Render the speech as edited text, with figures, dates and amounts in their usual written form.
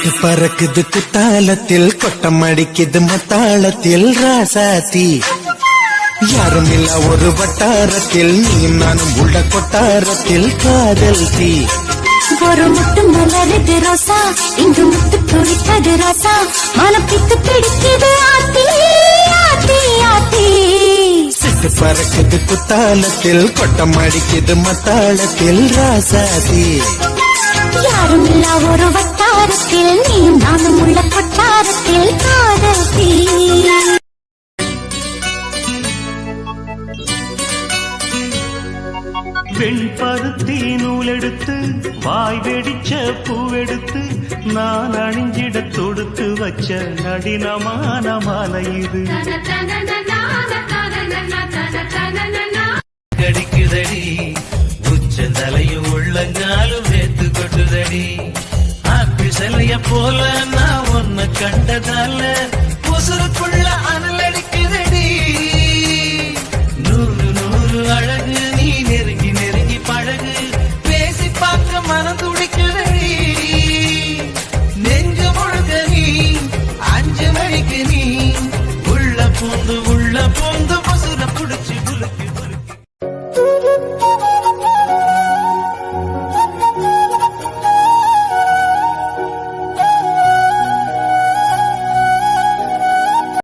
சிட்டு பறக்குது குத்தாலத்தில் கொட்டம் அடிக்குது மத்தாளத்தில் ராசாத்தி யாரும் இல்ல ஒரு வட்டாரத்தில் நீயும் நானும் உள்ள கொட்டாரத்தில் காதல் தீ ஒரு முட்டு மலருது ரோசா இங்கு முட்டு துடிப்பது ராசா மனம் பித்து பிடிக்குது ஆத்தி ஆத்தி ஆத்தி சிட்டு பறக்குது குத்தாலத்தில் கொட்டம் அடிக்குது மத்தாளத்தில் ராசாத்தி யாரும் இல்ல ஒரு வட்டாரத்தில் நீயும் நானும் உள்ள கொட்டாரத்தில் காதல் தீ வெண்பருத்தி நூலெடுத்து வாய் வெடிச்ச பூவெடுத்து நான் அணிஞ்சிட தொடுத்து வச்ச நடினமான மாலை இது கடிக்குதடி உச்சந்தலையும் உள்ளங்காலும் வேத்து கொட்டுதடி ஆப்பி சிலைய போல நான் ஒன்ன கண்டதால உசுருக்குள்ள அனலடிக்க